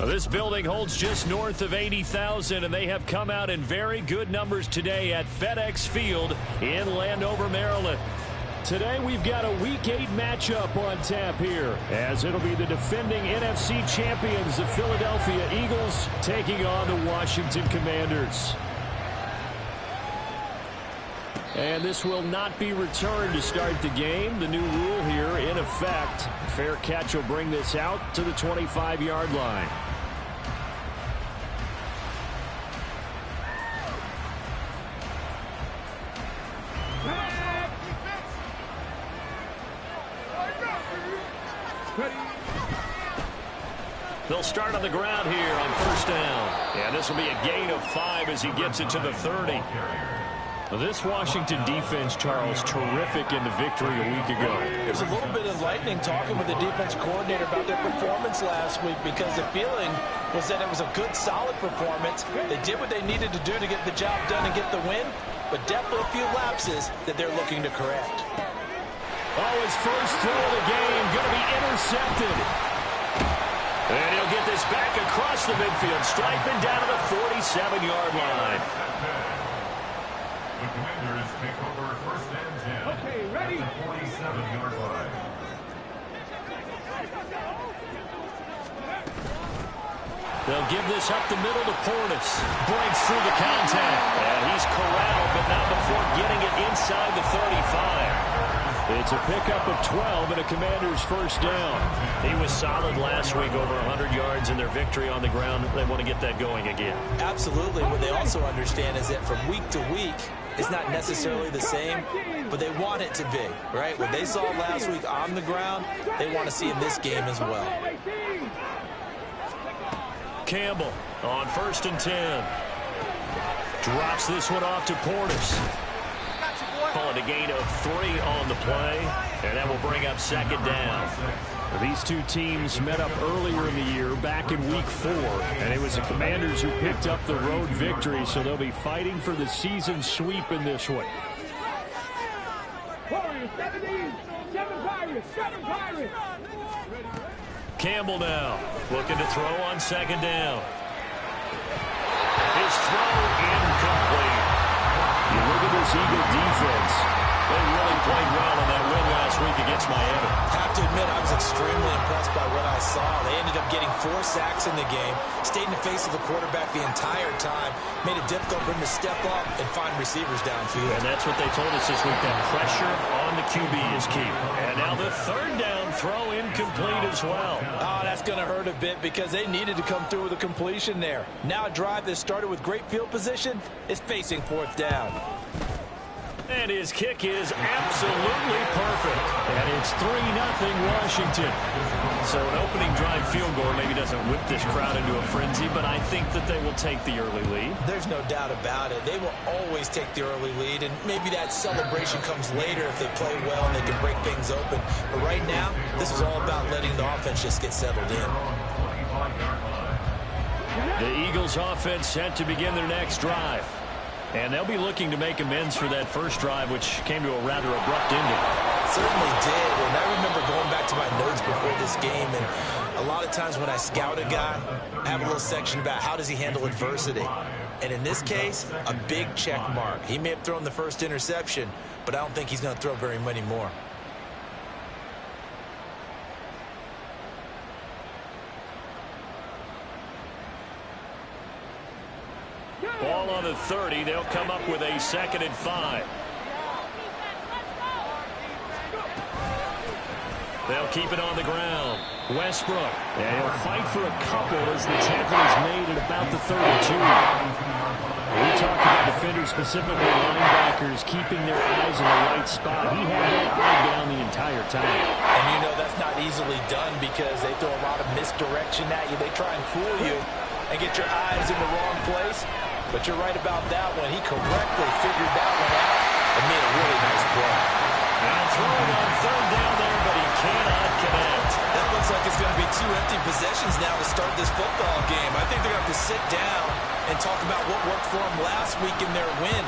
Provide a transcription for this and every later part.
This building holds just north of 80,000, and they have come out in very good numbers today at FedEx Field in Landover, Maryland. Today we've got a Week 8 matchup on tap here, as it'll be the defending NFC champions, the Philadelphia Eagles, taking on the Washington Commanders. And this will not be returned to start the game. The new rule here in effect. Fair catch will bring this out to the 25-yard line. They'll start on the ground here on first down. And this will be a gain of 5 as he gets it to the 30. This Washington defense, Charles, terrific in the victory a week ago. There's a little bit of lightning talking with the defense coordinator about their performance last week, because the feeling was that it was a good, solid performance. They did what they needed to do to get the job done and get the win, but definitely a few lapses that they're looking to correct. Oh, his first throw of the game going to be intercepted. And he'll get this back across the midfield, striping down to the 47-yard line. The Commanders take over first and 10. Okay, ready? 47-yard line. They'll give this up the middle to Portis. Breaks through the contact. And he's corralled, but not before getting it inside the 35. It's a pickup of 12 and a Commander's first down. He was solid last week, over 100 yards in their victory on the ground. They want to get that going again. Absolutely. What they also understand is that from week to week, it's not necessarily the same, but they want it to be, right? What they saw last week on the ground, they want to see in this game as well. Campbell on first and 10. Drops this one off to Portis. Call it a gain of 3 on the play, and that will bring up second down. These two teams met up earlier in the year, back in Week 4, and it was the Commanders who picked up the road victory, so they'll be fighting for the season sweep in this one. Campbell now, looking to throw on second down. His throw incomplete. You look at this Eagle defense. They really played well in that win last week against Miami. I have to admit, I was extremely impressed by what I saw. They ended up getting 4 sacks in the game, stayed in the face of the quarterback the entire time, made it difficult for him to step up and find receivers downfield. And that's what they told us this week, that pressure on the QB is key. And now the third down throw incomplete as well. Oh, that's going to hurt a bit, because they needed to come through with a completion there. Now a drive that started with great field position is facing fourth down. And his kick is absolutely perfect. And it's 3-0 Washington. So an opening drive field goal maybe doesn't whip this crowd into a frenzy, but I think that they will take the early lead. There's no doubt about it. They will always take the early lead, and maybe that celebration comes later if they play well and they can break things open. But right now, this is all about letting the offense just get settled in. The Eagles offense set to begin their next drive. And they'll be looking to make amends for that first drive, which came to a rather abrupt ending. Certainly did, and I remember going back to my notes before this game, and a lot of times when I scout a guy, I have a little section about how does he handle adversity. And in this case, a big check mark. He may have thrown the first interception, but I don't think he's going to throw very many more. Ball on the 30. They'll come up with a 2nd and 5. They'll keep it on the ground. Westbrook. And he'll fight for a couple as the tackle is made at about the 32. We talked about defenders, specifically linebackers, keeping their eyes in the right spot. He had that eye down the entire time. And you know that's not easily done, because they throw a lot of misdirection at you. They try and fool you and get your eyes in the wrong place. But you're right about that one. He correctly figured that one out and made a really nice play. Now throwing on third down there, but he cannot connect. That looks like it's going to be 2 empty possessions now to start this football game. I think they're going to have to sit down and talk about what worked for them last week in their win.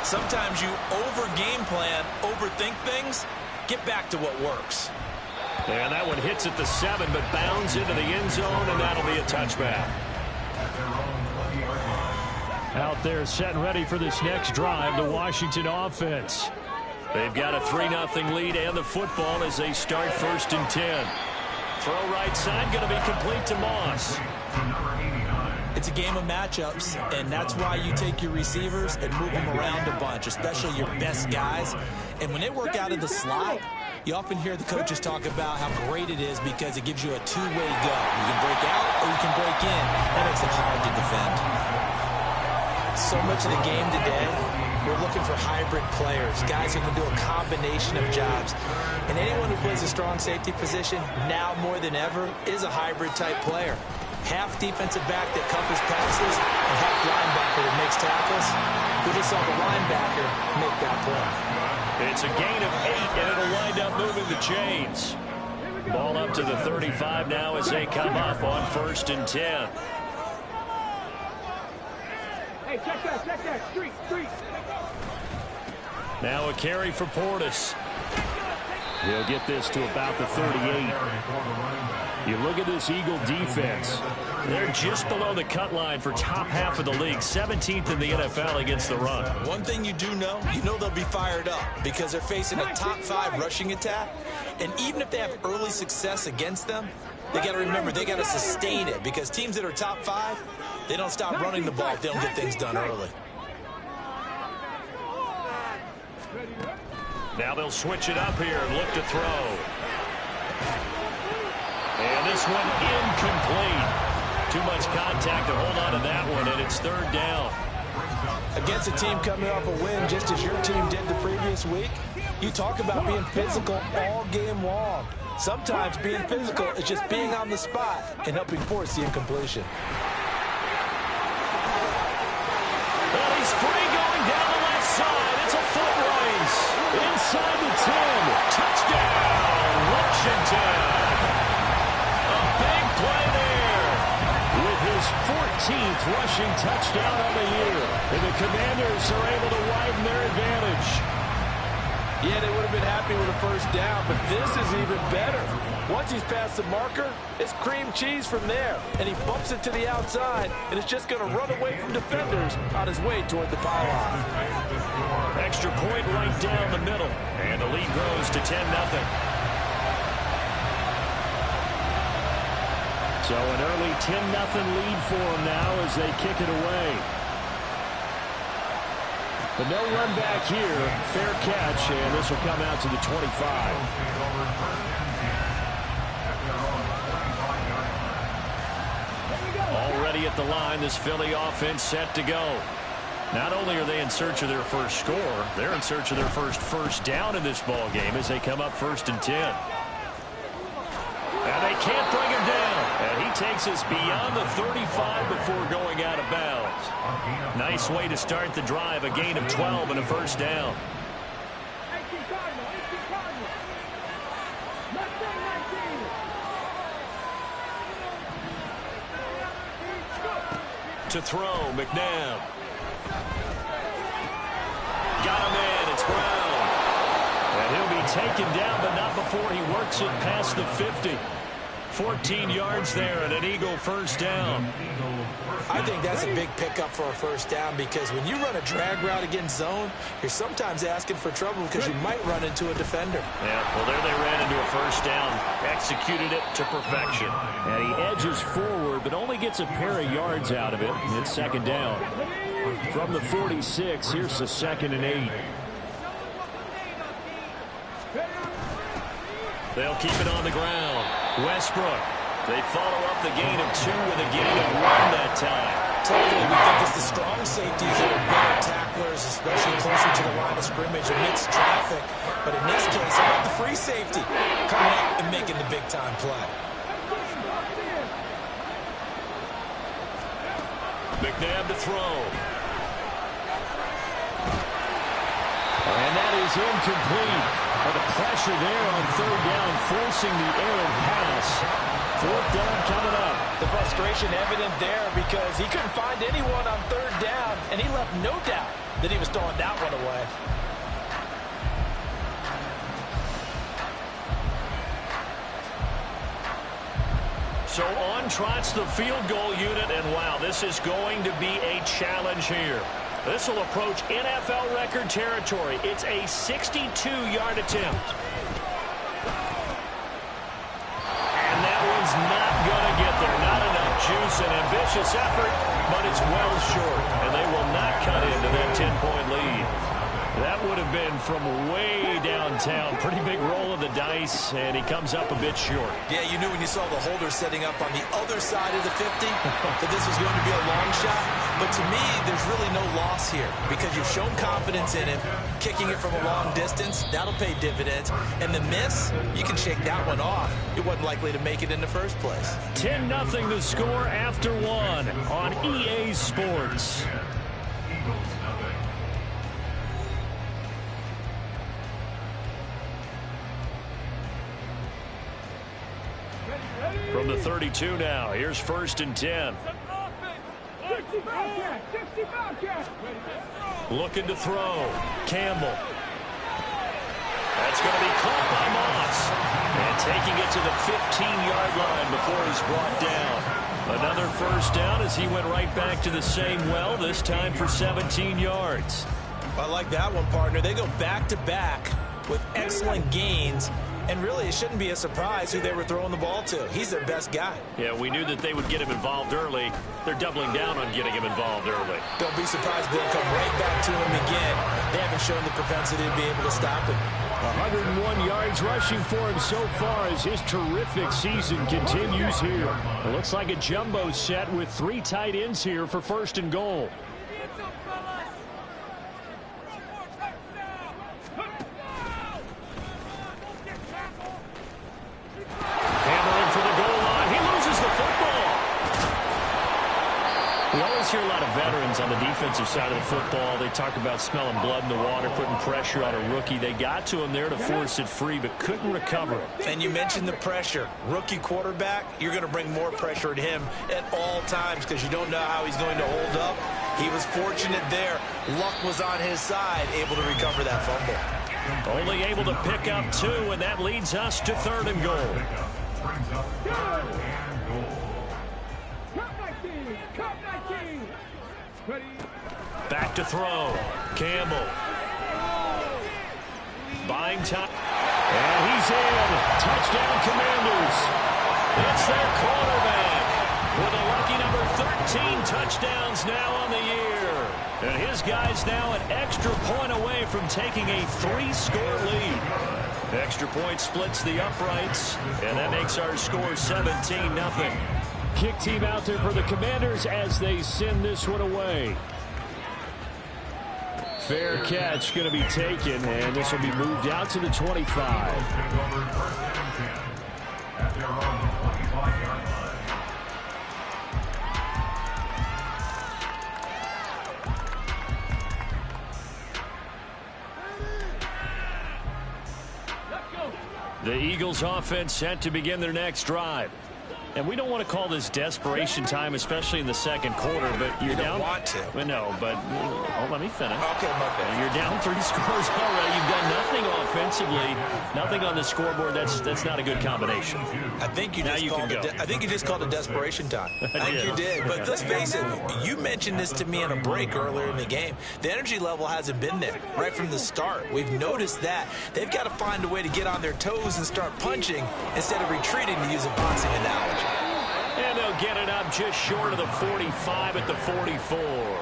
Sometimes you over-game plan, overthink things. Get back to what works. And that one hits at the 7, but bounds into the end zone, and that'll be a touchback. Out there setting ready for this next drive, the Washington offense. They've got a 3-0 lead and the football as they start 1st and 10. Throw right side, going to be complete to Moss. It's a game of matchups, and that's why you take your receivers and move them around a bunch, especially your best guys. And when they work out of the slot, you often hear the coaches talk about how great it is because it gives you a two-way go. You can break out or you can break in. That makes it hard to defend. So much of the game today, we're looking for hybrid players, guys who can do a combination of jobs. And anyone who plays a strong safety position, now more than ever, is a hybrid-type player. Half defensive back that covers passes and half linebacker that makes tackles. We just saw the linebacker make that play. It's a gain of 8, and it'll wind up moving the chains. Ball up to the 35 now as they come up on 1st and 10. Hey, check that, street. Now a carry for Portis. He'll get this to about the 38. You look at this Eagle defense. They're just below the cut line for top half of the league, 17th in the NFL against the run. One thing you do know, they'll be fired up because they're facing a top 5 rushing attack. And even if they have early success against them, they got to remember they got to sustain it because teams that are top 5, they don't stop running the ball if they don't get things done early. Now they'll switch it up here and look to throw. And this one incomplete. Too much contact to hold on to that one, and it's 3rd down. Against a team coming off a win just as your team did the previous week, you talk about being physical all game long. Sometimes being physical is just being on the spot and helping force the incompletion. Well, he's free going down the left side. It's a foot race. Inside the 10. Touchdown, Washington. A big play there with his 14th rushing touchdown of the year. And the Commanders are able to widen their advantage. Yeah, they would have been happy with a 1st down, but this is even better. Once he's past the marker, it's cream cheese from there. And he bumps it to the outside, and it's just going to run away from defenders on his way toward the pylon. Extra point right down the middle. And the lead grows to 10-0. So an early 10-0 lead for them now as they kick it away. But no run back here. Fair catch, and this will come out to the 25. Already at the line, this Philly offense set to go. Not only are they in search of their first score, they're in search of their first down in this ball game as they come up 1st and 10. And they can't bring him down. And he takes us beyond the 35 before going out of bounds. Nice way to start the drive. A gain of 12 and a 1st down. To throw, McNabb. Got him in. It's Brown. And he'll be taken down, but not before he works it past the 50. 14 yards there and an Eagle 1st down. I think that's a big pickup for a 1st down because when you run a drag route against zone, you're sometimes asking for trouble because you might run into a defender. Yeah, well, there they ran into a 1st down. Executed it to perfection. And he edges forward, but only gets a pair of yards out of it. It's 2nd down. From the 46, here's the 2nd and 8. They'll keep it on the ground. Westbrook. They follow up the gain of 2 with a gain of 1 that time. Typically, we think it's the strong safeties that are better tacklers, especially closer to the line of scrimmage amidst traffic. But in this case, how about the free safety coming up and making the big-time play? McNabb to throw. And that is incomplete. The pressure there on 3rd down, forcing the errant pass. 4th down coming up. The frustration evident there because he couldn't find anyone on 3rd down, and he left no doubt that he was throwing that one away. So on trots the field goal unit, and wow, this is going to be a challenge here. This will approach NFL record territory. It's a 62-yard attempt. And that one's not going to get there. Not enough juice, an ambitious effort, but it's well short. And they will not cut into that 10-point lead. That would have been from way downtown. Pretty big roll of the dice, and he comes up a bit short. Yeah, you knew when you saw the holder setting up on the other side of the 50 that this was going to be a long shot. But to me, there's really no loss here because you've shown confidence in him. Kicking it from a long distance, that'll pay dividends. And the miss, you can shake that one off. It wasn't likely to make it in the first place. 10-0 the score after one on EA Sports. From the 32 now, here's 1st and 10. Looking to throw. Campbell. That's going to be caught by Moss. And taking it to the 15-yard line before he's brought down. Another first down as he went right back to the same well, this time for 17 yards. I like that one, partner. They go back-to-back with excellent gains. And really, it shouldn't be a surprise who they were throwing the ball to. He's their best guy. Yeah, we knew that they would get him involved early. They're doubling down on getting him involved early. Don't be surprised if they'll come right back to him again. They haven't shown the propensity to be able to stop him. 101 yards rushing for him so far as his terrific season continues here. It looks like a jumbo set with 3 tight ends here for 1st and goal. We always hear a lot of veterans on the defensive side of the football. They talk about smelling blood in the water, putting pressure on a rookie. They got to him there to force it free, but couldn't recover it. And you mentioned the pressure. Rookie quarterback, you're going to bring more pressure at him at all times because you don't know how he's going to hold up. He was fortunate there. Luck was on his side, able to recover that fumble. Only able to pick up 2, and that leads us to 3rd and goal. Back to throw. Campbell. Buying time. And he's in. Touchdown, Commanders. It's their quarterback with a lucky number 13 touchdowns now on the year. And his guy's now an extra point away from taking a 3-score lead. Extra point splits the uprights, and that makes our score 17-0. Kick team out there for the Commanders as they send this one away. Fair catch going to be taken, and this will be moved out to the 25. The Eagles offense set to begin their next drive. And we don't want to call this desperation time, especially in the second quarter, but you're down. You don't want to. Well, no, but let me finish. Okay, my bad. You're down 3 scores already. You've done nothing offensively, nothing on the scoreboard. That's not a good combination. I think you just called it desperation time. I think you did. But let's face it, you mentioned this to me in a break earlier in the game. The energy level hasn't been there right from the start. We've noticed that. They've got to find a way to get on their toes and start punching instead of retreating, to use a boxing analogy. And they'll get it up just short of the 45 at the 44.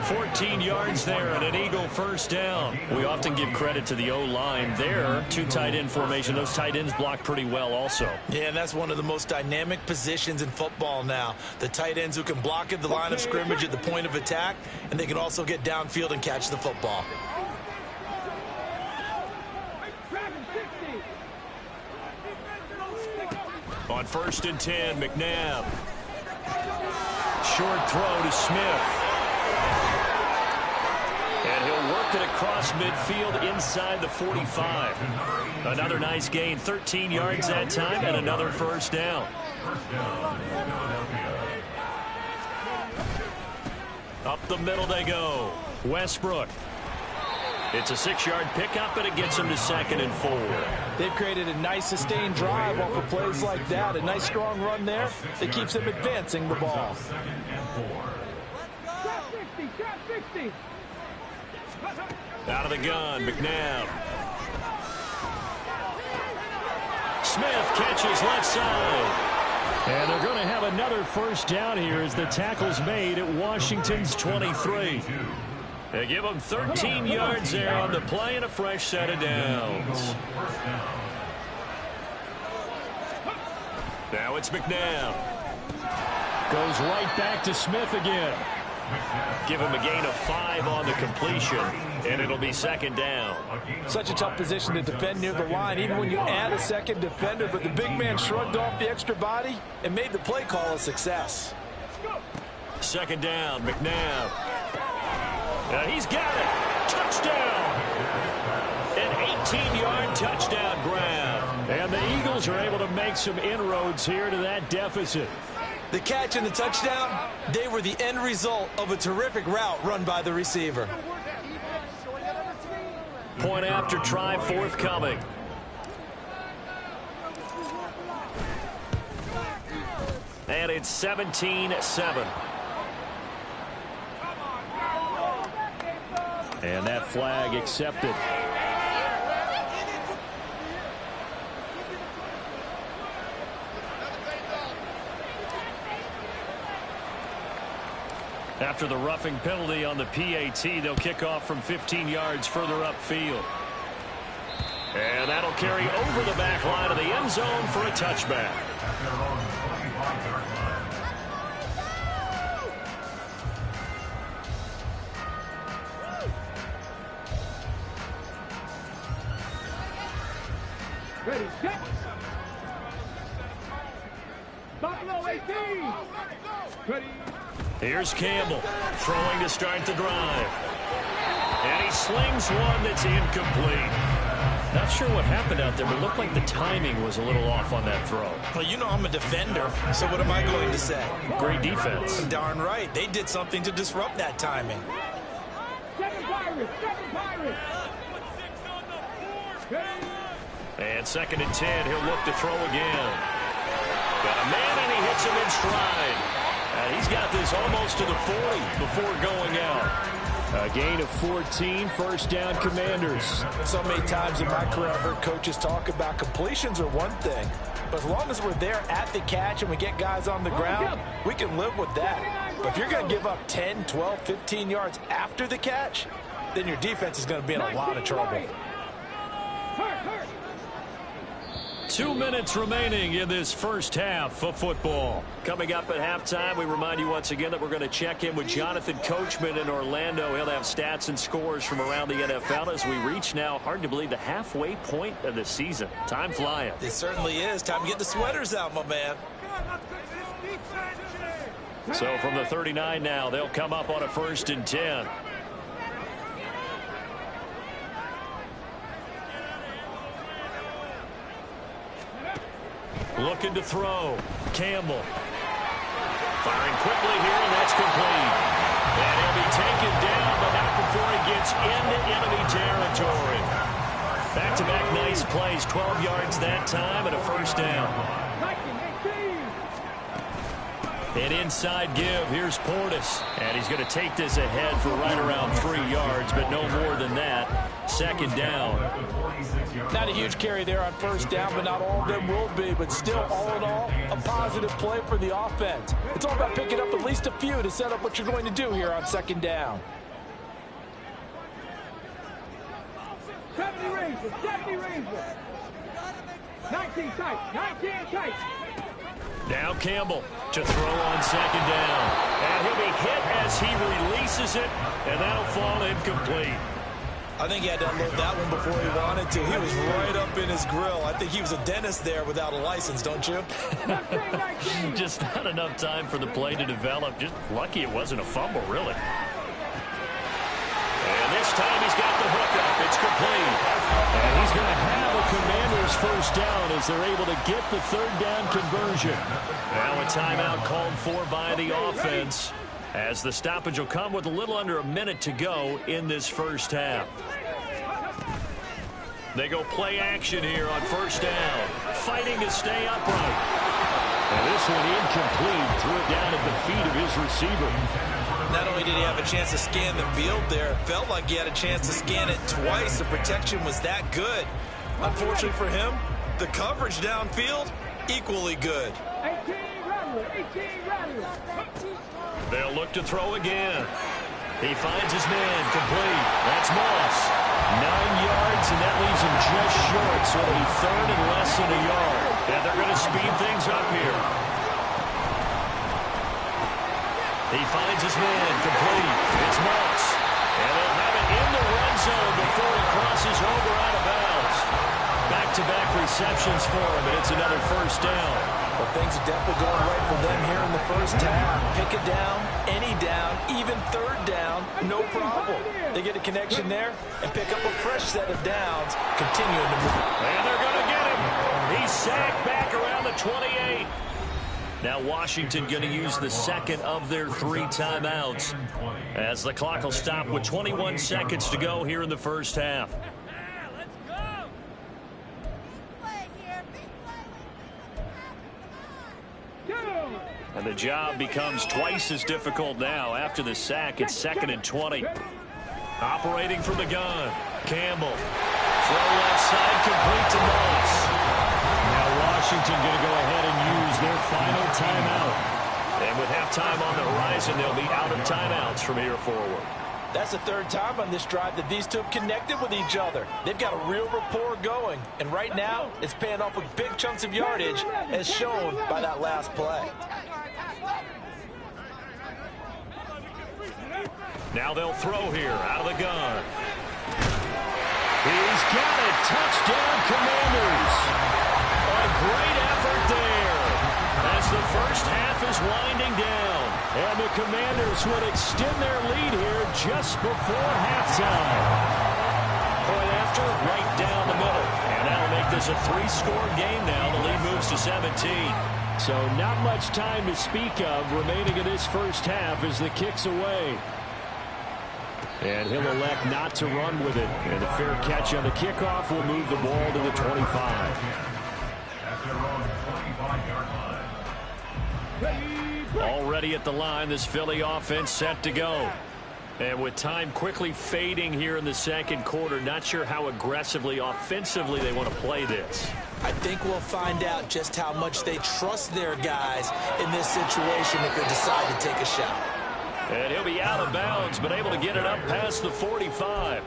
14 yards there and an Eagle first down. We often give credit to the O-line there. 2 tight end formation. Those tight ends block pretty well also. Yeah, and that's one of the most dynamic positions in football now. The tight ends who can block at the line of scrimmage at the point of attack, and they can also get downfield and catch the football. On 1st and 10, McNabb. Short throw to Smith. And he'll work it across midfield inside the 45. Another nice gain, 13 yards that time, and another first down. Up the middle they go. Westbrook. It's a 6-yard pickup, and it gets them to 2nd and 4. They've created a nice sustained drive off of plays like that. A nice strong run there that keeps them advancing the ball. Out of the gun, McNabb. Smith catches left side. And they're going to have another first down here as the tackle's made at Washington's 23. They give them 13 yards there on the play and a fresh set of downs. Now it's McNabb. Goes right back to Smith again. Give him a gain of 5 on the completion, and it'll be 2nd down. Such a tough position to defend near the line, even when you add a second defender, but the big man shrugged off the extra body and made the play call a success. 2nd down, McNabb. He's got it. Touchdown. An 18-yard touchdown grab. And the Eagles are able to make some inroads here to that deficit. The catch and the touchdown, they were the end result of a terrific route run by the receiver. Point after try forthcoming. And it's 17-7. And that flag accepted. After the roughing penalty on the PAT, they'll kick off from 15 yards further upfield. And that'll carry over the back line of the end zone for a touchback. Ready, set. Buffalo 18. Ready. Here's Campbell throwing to start the drive. And he slings one that's incomplete. Not sure what happened out there, but it looked like the timing was a little off on that throw. Well, you know I'm a defender, so what am I going to say? Great defense. Darn right. They did something to disrupt that timing. Second Pirates. And 2nd and 10, he'll look to throw again. Got a man, and he hits him in stride. And he's got this almost to the 40 before going out. A gain of 14, first down Commanders. So many times in my career I've heard coaches talk about completions are one thing, but as long as we're there at the catch and we get guys on the ground, we can live with that. But if you're going to give up 10, 12, 15 yards after the catch, then your defense is going to be in a lot of trouble. 2 minutes remaining in this first half of football. Coming up at halftime, we remind you once again that we're going to check in with Jonathan Coachman in Orlando. He'll have stats and scores from around the NFL as we reach now, hard to believe, the halfway point of the season. Time flying. It certainly is. Time to get the sweaters out, my man. So from the 39 now, they'll come up on a 1st and 10. Looking to throw. Campbell. Firing quickly here, and that's complete. And he'll be taken down, but not before he gets into enemy territory. Back-to-back nice plays. 12 yards that time and a first down. An inside give. Here's Portis. And he's going to take this ahead for right around 3 yards, but no more than that. 2nd down. Not a huge carry there on first down, but not all of them will be. But still, all in all, a positive play for the offense. It's all about picking up at least a few to set up what you're going to do here on 2nd down. 70 Rangers. 19 tight. Now Campbell to throw on 2nd down. And he'll be hit as he releases it, and that'll fall incomplete. I think he had to unload that one before he wanted to. He was right up in his grill. I think he was a dentist there without a license, don't you? Just not enough time for the play to develop. Just lucky it wasn't a fumble, really. And this time he's got the hookup. It's complete. And he's going to have a Commanders first down as they're able to get the 3rd down conversion. Now a timeout called for by the offense, as the stoppage will come with a little under a minute to go in this first half. They go play action here on first down. Fighting to stay upright. And this one incomplete. Threw it down at the feet of his receiver. Not only did he have a chance to scan the field there, it felt like he had a chance to scan it twice. The protection was that good. Unfortunately for him, the coverage downfield, equally good. 18 rattle, 18 rattle. They'll look to throw again. He finds his man, complete. That's Moss. 9 yards, and that leaves him just short, so it'll be third and less than a yard. And they're going to speed things up here. He finds his man, complete. It's Moss. And they'll have it in the red zone before he crosses over out of bounds. Back-to-back receptions for him, and it's another first down. Well, things are definitely going right for them here in the first half. Pick a down, any down, even third down, no problem. They get a connection there and pick up a fresh set of downs, continuing to move. And they're going to get him. He's sacked back around the 28. Now Washington going to use the second of their 3 timeouts as the clock will stop with 21 seconds to go here in the first half. And the job becomes twice as difficult now. After the sack, it's 2nd and 20. Operating from the gun. Campbell. Throw left side, complete to Moss. Now Washington going to go ahead and use their final timeout. And with halftime on the horizon, they'll be out of timeouts from here forward. That's the third time on this drive that these two have connected with each other. They've got a real rapport going. And right now, it's paying off with big chunks of yardage, as shown by that last play. Now they'll throw here out of the gun. He's got it. Touchdown, Commanders. A great effort there as the first half is winding down. And the Commanders would extend their lead here just before halftime. Point after, right down the middle. And that'll make this a 3-score game now. The lead moves to 17. So not much time to speak of remaining in this first half as the kick's away. And he'll elect not to run with it. And a fair catch on the kickoff will move the ball to the 25. Already at the line, this Philly offense set to go. And with time quickly fading here in the second quarter, not sure how aggressively, offensively they want to play this. I think we'll find out just how much they trust their guys in this situation if they decide to take a shot. And he'll be out of bounds, but able to get it up past the 45.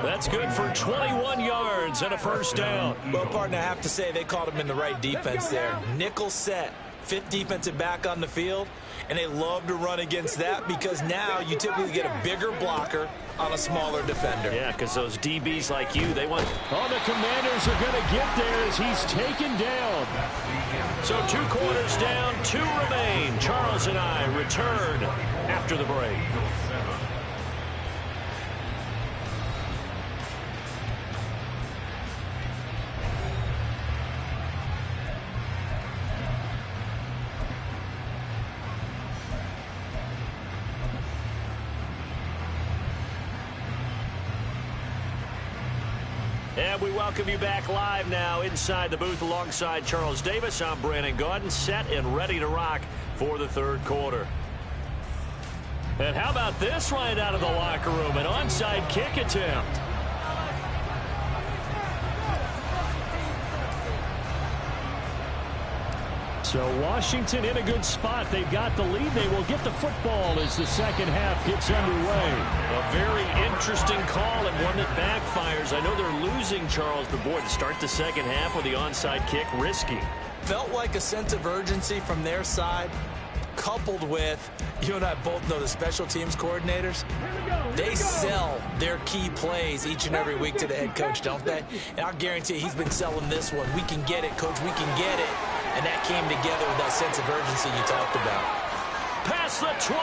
That's good for 21 yards and a first down. Well, partner, I have to say they caught him in the right defense there. Nickel set, 5th defensive back on the field, and they love to run against that because now you typically get a bigger blocker on a smaller defender. Yeah, because those DBs like you, they want... Oh, the Commanders are going to get there as he's taken down. So 2 quarters down, 2 remain. Charles and I return after the break. And we welcome you back live now inside the booth alongside Charles Davis. I'm Brandon Gaudin, set and ready to rock for the third quarter. And how about this right out of the locker room? An onside kick attempt. So Washington in a good spot. They've got the lead. They will get the football as the second half gets underway. A very interesting call and one that backfires. I know they're losing, Charles, but boy, to start the second half with the onside kick, risky. Felt like a sense of urgency from their side, coupled with, you and I both know the special teams coordinators, they sell their key plays each and every week to the head coach, don't they? And I'll guarantee you he's been selling this one. We can get it, coach, we can get it. And that came together with that sense of urgency you talked about. Past the 20.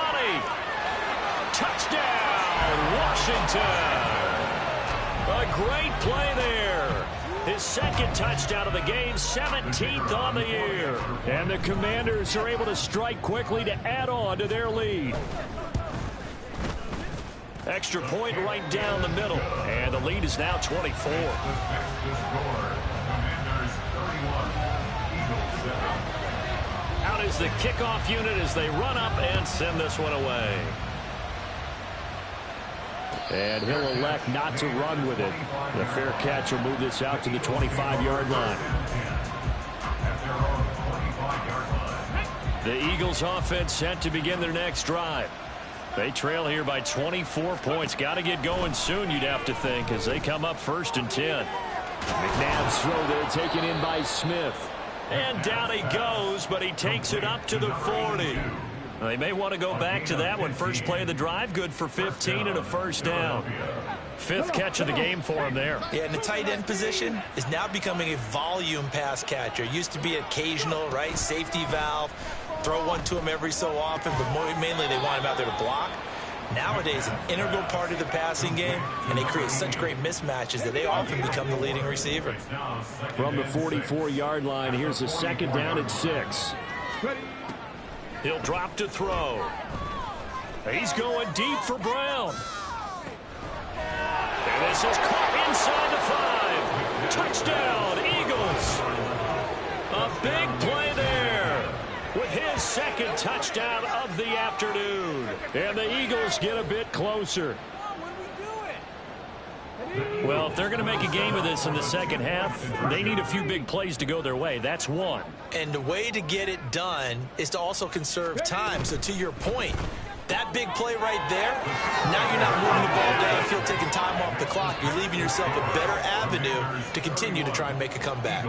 Touchdown, Washington. A great play there. His second touchdown of the game, 17th on the year. And the Commanders are able to strike quickly to add on to their lead. Extra point right down the middle. And the lead is now 24. Out is the kickoff unit as they run up and send this one away. And he'll elect not to run with it. The fair catch will move this out to the 25-yard line. The Eagles offense set to begin their next drive. They trail here by 24 points. Got to get going soon, you'd have to think, as they come up 1st and 10. McNabb's throw there taken in by Smith. And down he goes, but he takes it up to the 40. They may want to go back to that one. First play of the drive, good for 15 and a first down. 5th catch of the game for him there. Yeah, and the tight end position is now becoming a volume pass catcher. Used to be occasional, right? Safety valve. Throw one to him every so often, but mainly they want him out there to block. Nowadays, an integral part of the passing game, and they create such great mismatches that they often become the leading receiver. From the 44-yard line, here's a 2nd down and 6. He'll drop to throw. He's going deep for Brown. And this is caught inside the 5. Touchdown, Eagles. A big play there with his 2nd touchdown of the afternoon. And the Eagles get a bit closer. Well, if they're going to make a game of this in the second half, they need a few big plays to go their way. That's one. And the way to get it done is to also conserve time. So to your point, that big play right there, now you're not moving the ball downfield, taking time off the clock. You're leaving yourself a better avenue to continue to try and make a comeback.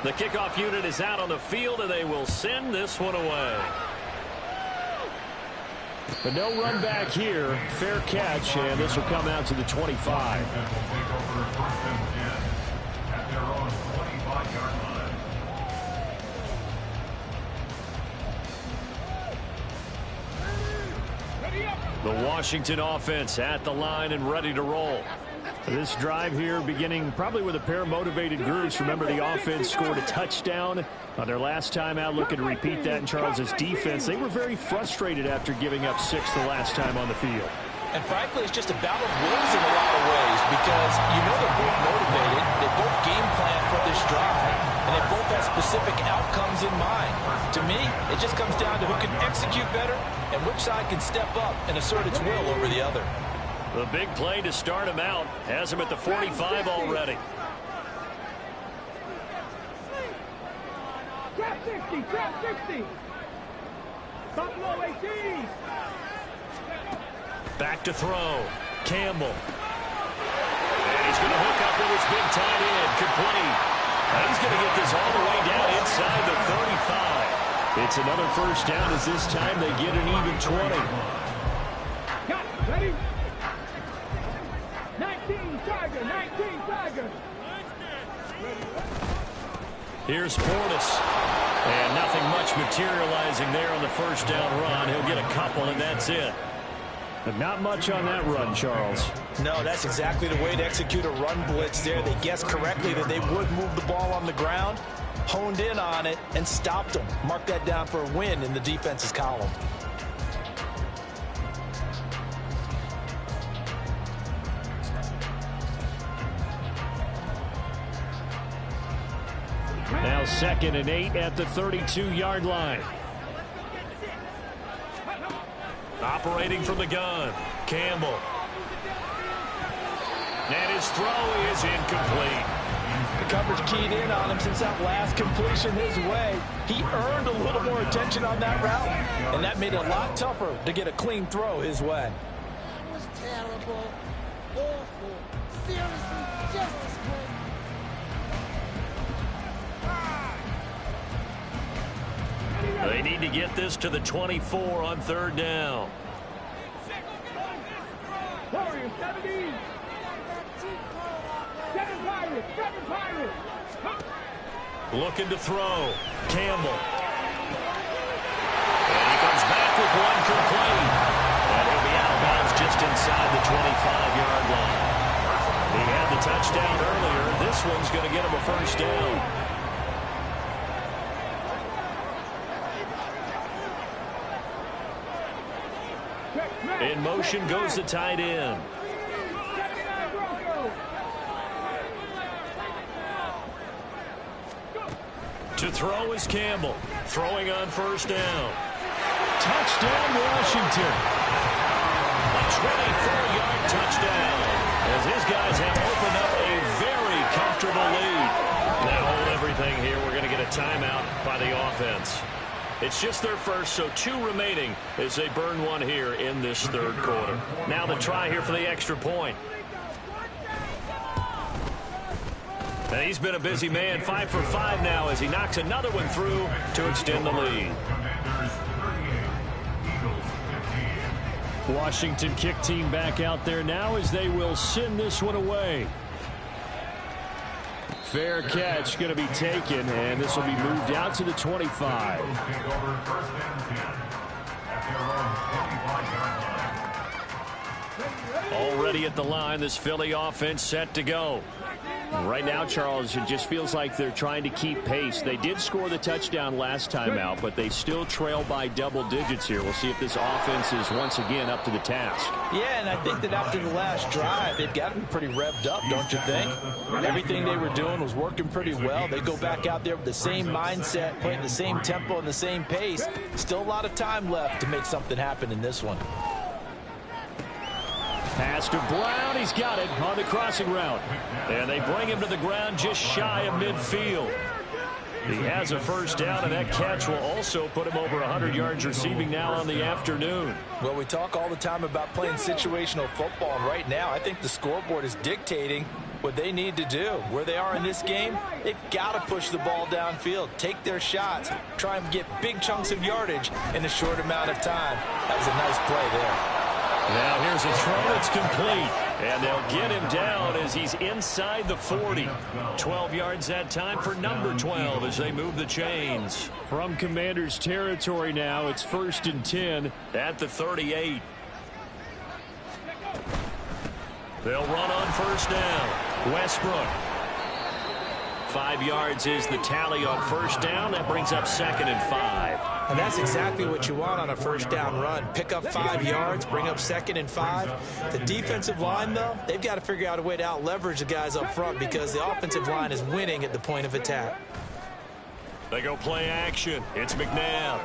The kickoff unit is out on the field, and they will send this one away. But no run back here. Fair catch, and this will come out to the 25. The Washington offense at the line and ready to roll. This drive here beginning probably with a pair of motivated groups. Remember, the offense scored a touchdown on their last time out. Looking to repeat that in Charles's defense. They were very frustrated after giving up 6 the last time on the field. And frankly, it's just a battle of wills in a lot of ways because you know they're both motivated. They both game plan for this drive, and they both have specific outcomes in mind. To me, it just comes down to who can execute better and which side can step up and assert its will over the other. The big play to start him out has him at the 45 already. Trap 60, trap 60. Buffalo 18. Back to throw. Campbell. And he's going to hook up with his big tight end. Complete. And he's going to get this all the way down inside the 35. It's another first down as this time they get an even 20. Got it. Ready? 19 Tiger, 19 Tiger. Here's Portis. And nothing much materializing there on the first down run. He'll get a couple, and that's it. But not much on that run, Charles. No, that's exactly the way to execute a run blitz there. They guessed correctly that they would move the ball on the ground, honed in on it, and stopped them. Mark that down for a win in the defense's column. Now 2nd and 8 at the 32-yard line. Operating from the gun, Campbell. And his throw is incomplete. The coverage keyed in on him since that last completion his way. He earned a little more attention on that route, and that made it a lot tougher to get a clean throw his way. That was terrible, awful, seriously, just disgraceful. They need to get this to the 24 on 3rd down. Warriors 17. 7 Pirates, 7 Pirates. Looking to throw. Campbell. And he comes back with one complete. In motion goes the tight end. To throw is Campbell. Throwing on first down. Touchdown, Washington. A 24-yard touchdown. As his guys have opened up a very comfortable lead. Now hold everything here. We're going to get a timeout by the offense. It's just their first, so 2 remaining as they burn one here in this third quarter. Now the try here for the extra point. And he's been a busy man, 5 for 5 now as he knocks another one through to extend the lead. Washington kick team back out there now as they will send this one away. Fair catch going to be taken, and this will be moved out to the 25. Already at the line, this Philly offense set to go. Right now, Charles, it just feels like they're trying to keep pace. They did score the touchdown last time out, but they still trail by double digits here. We'll see if this offense is once again up to the task. Yeah, and I think that after the last drive, they've got to be pretty revved up, don't you think? Everything they were doing was working pretty well. They go back out there with the same mindset, playing the same tempo and the same pace. Still a lot of time left to make something happen in this one. Pass to Brown. He's got it on the crossing route. And they bring him to the ground just shy of midfield. He has a first down, and that catch will also put him over 100 yards receiving now on the afternoon. Well, we talk all the time about playing situational football, and right now I think the scoreboard is dictating what they need to do. Where they are in this game, they've got to push the ball downfield, take their shots, try and get big chunks of yardage in a short amount of time. That was a nice play there. Now here's a throw that's complete. And they'll get him down as he's inside the 40. 12 yards that time for number 12 as they move the chains. From Commander's territory now, it's 1st and 10 at the 38. They'll run on first down. Westbrook. 5 yards is the tally on first down. That brings up 2nd and 5. And that's exactly what you want on a first down run. Pick up 5 yards, bring up 2nd and 5. The defensive line, though, they've got to figure out a way to out-leverage the guys up front because the offensive line is winning at the point of attack. They go play action. It's McNabb.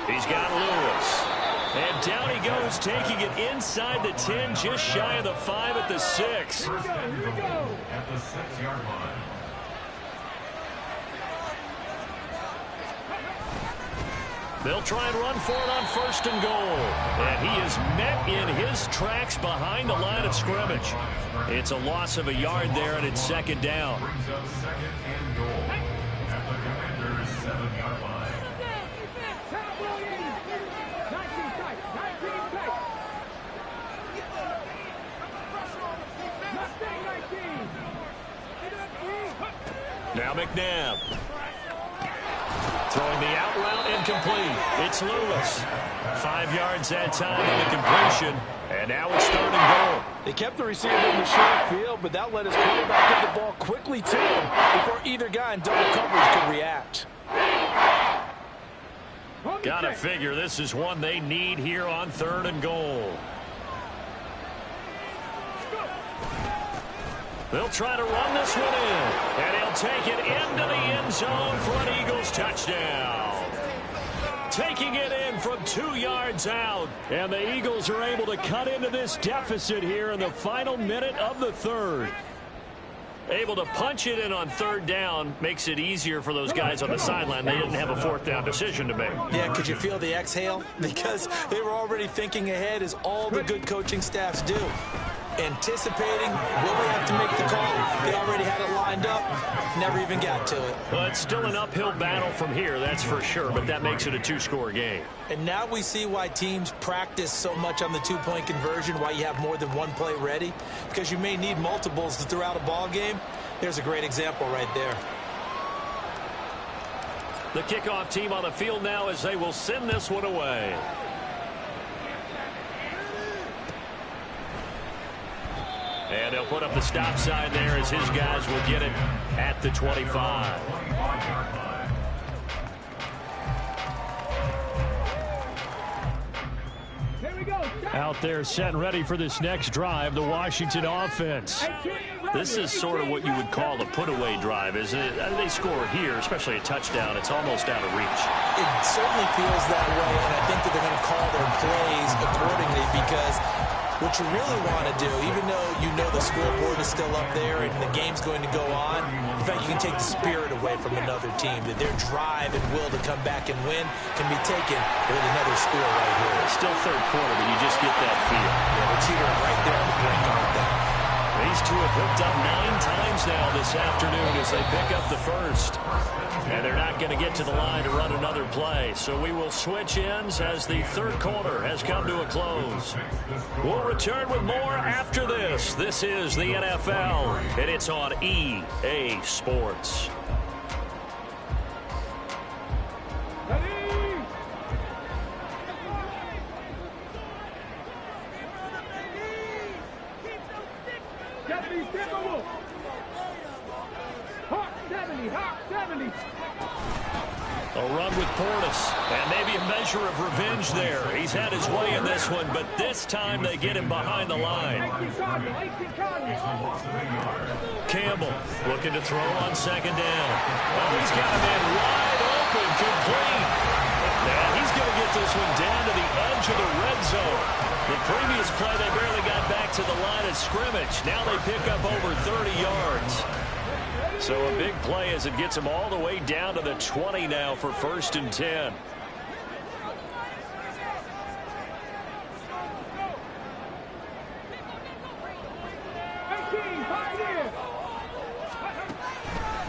He's got Lewis. And down he goes, taking it inside the 10, just shy of the 5 at the 6. At the 6-yard line. They'll try and run for it on 1st and goal. And he is met in his tracks behind the line of scrimmage. It's a loss of a yard there, and it's 2nd down. Brings up 2nd and goal at the Commander's 7-yard line. Now McNabb. Throwing the out route incomplete. It's Lewis. 5 yards that time on the completion. And now it's 3rd and goal. They kept the receiver in the short field, but that let his quarterback get the ball quickly to him before either guy in double coverage could react. Gotta figure this is one they need here on 3rd and goal. They'll try to run this one in, and he'll take it into the end zone for an Eagles touchdown. Taking it in from 2 yards out, and the Eagles are able to cut into this deficit here in the final minute of the 3rd. Able to punch it in on 3rd down makes it easier for those guys on the sideline. They didn't have a 4th down decision to make. Yeah, could you feel the exhale? Because they were already thinking ahead, as all the good coaching staffs do. Anticipating, will we have to make the call? They already had it lined up, never even got to it. Well, it's still an uphill battle from here, that's for sure, but that makes it a 2-score game. And now we see why teams practice so much on the 2-point conversion, why you have more than one play ready, because you may need multiples throughout a ball game. There's a great example right there. The kickoff team on the field now as they will send this one away. And they'll put up the stop sign there as his guys will get it at the 25. Out there set and ready for this next drive, the Washington offense. This is sort of what you would call a put-away drive, isn't it? They score here, especially a touchdown. It's almost out of reach. It certainly feels that way, and I think that they're going to call their plays accordingly because what you really want to do, even though you know the scoreboard is still up there and the game's going to go on, in fact, you can take the spirit away from another team, that their drive and will to come back and win can be taken with another score right here. It's still third quarter, but you just get that feel. Yeah, they're teetering right there on the brink, aren't they? These two have hooked up 9 times now this afternoon as they pick up the first. And they're not going to get to the line to run another play. So we will switch ends as the third quarter has come to a close. We'll return with more after this. This is the NFL, and it's on EA Sports. A run with Portis, and maybe a measure of revenge there. He's had his way in this one, but this time they get him behind the line. Campbell looking to throw on second down. Oh, he's got a man wide open, complete. And he's going to get this one down to the edge of the red zone. The previous play, they barely got back to the line of scrimmage. Now they pick up over 30 yards. So a big play as it gets them all the way down to the 20 now for 1st and 10.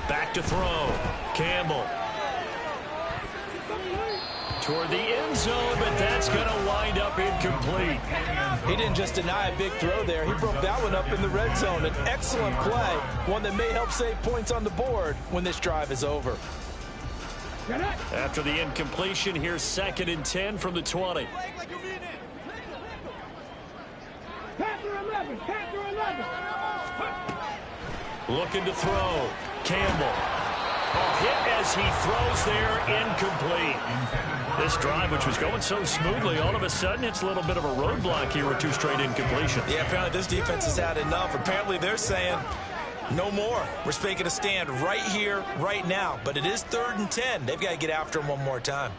Back to throw. Campbell. Toward the end zone, but that's going to wind up incomplete. He didn't just deny a big throw there. He broke that one up in the red zone. An excellent play, one that may help save points on the board when this drive is over. After the incompletion, here's 2nd and 10 from the 20. Looking to throw. Campbell. Hit as he throws there, incomplete. This drive, which was going so smoothly, all of a sudden it's a little bit of a roadblock here with 2 straight incompletions. Yeah, apparently this defense has had enough. Apparently they're saying no more. We're making a stand right here, right now. But it is 3rd and 10. They've got to get after him one more time.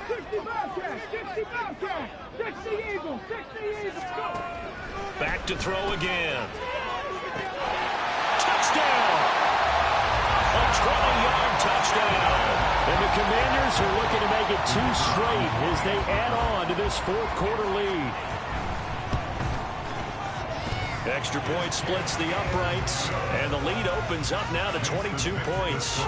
60 Bobcats, 60 Bobcats, 60 Eagles, 60 Eagles, go! Back to throw again. Touchdown! A 20-yard touchdown. And the Commanders are looking to make it 2 straight as they add on to this 4th quarter lead. Extra point splits the uprights, and the lead opens up now to 22 points.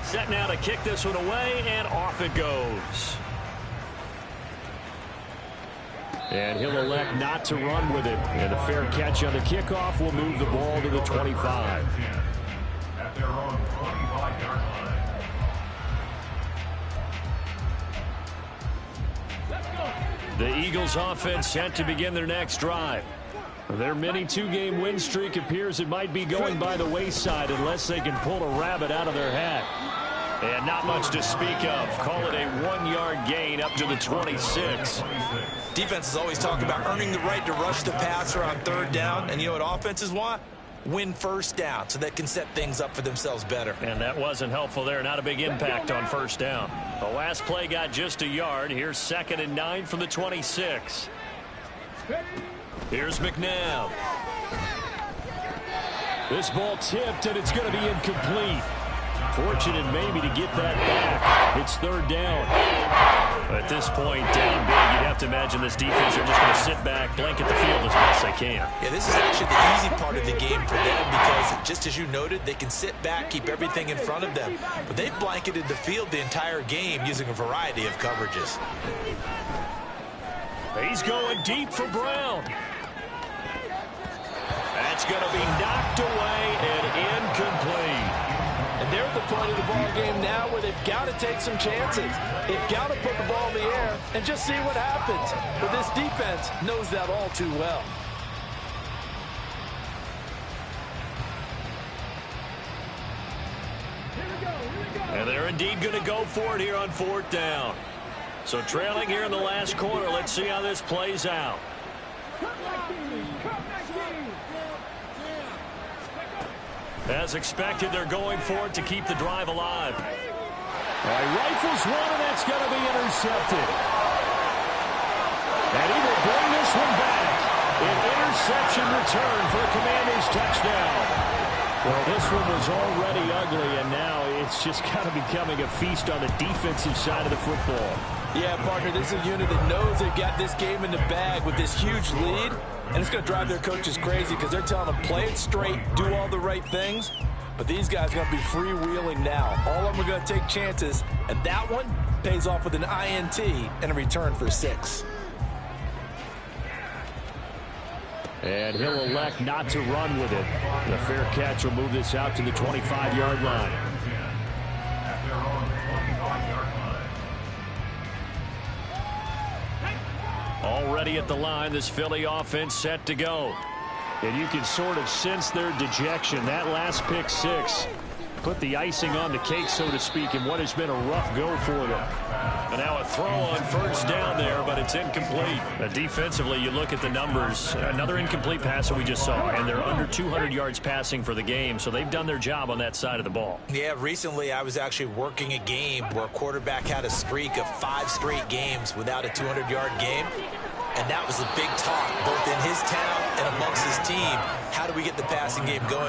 Set now to kick this one away, and off it goes. And he'll elect not to run with it. And a fair catch on the kickoff will move the ball to the 25. At their own 25-yard line. The Eagles offense set to begin their next drive. Their mini 2-game win streak appears it might be going by the wayside unless they can pull a rabbit out of their hat. And not much to speak of. Call it a 1-yard gain up to the 26. Defenses always talk about earning the right to rush the passer on 3rd down. And you know what offenses want? Win 1st down so that can set things up for themselves better. And that wasn't helpful there. Not a big impact on 1st down. The last play got just a yard. Here's 2nd and 9 from the 26. Here's McNabb. This ball tipped, and it's going to be incomplete. Fortunate maybe to get that back. It's 3rd down. At this point, down big, you'd have to imagine this defense are just going to sit back, blanket the field as best they can. Yeah, this is actually the easy part of the game for them because, just as you noted, they can sit back, keep everything in front of them. But they've blanketed the field the entire game using a variety of coverages. He's going deep for Brown. That's going to be knocked away and incomplete. And they're at the point of the ball game now where they've got to take some chances. They've got to put the ball in the air and just see what happens. But this defense knows that all too well. Here we And they're indeed going to go for it here on 4th down. So trailing here in the last quarter. Let's see how this plays out. As expected, they're going for it to keep the drive alive. All right, rifles one, and that's going to be intercepted. And he will bring this one back. An interception return for a Commanders touchdown. Well, this one was already ugly, and now it's just kind of becoming a feast on the defensive side of the football. Yeah, partner, this is a unit that knows they've got this game in the bag with this huge lead, and it's going to drive their coaches crazy because they're telling them play it straight, do all the right things, but these guys are going to be freewheeling now. All of them are going to take chances, and that one pays off with an INT and a return for 6. And he'll elect not to run with it. The fair catch will move this out to the 25-yard line. Already at the line, this Philly offense set to go. And you can sort of sense their dejection. That last pick 6 put the icing on the cake, so to speak, in what has been a rough go for them. And now a throw on 1st down there, but it's incomplete. Defensively, you look at the numbers. Another incomplete pass that we just saw, and they're under 200 yards passing for the game, so they've done their job on that side of the ball. Yeah, recently I was actually working a game where a quarterback had a streak of 5 straight games without a 200-yard game. And that was a big talk, both in his town and amongst his team. How do we get the passing game going?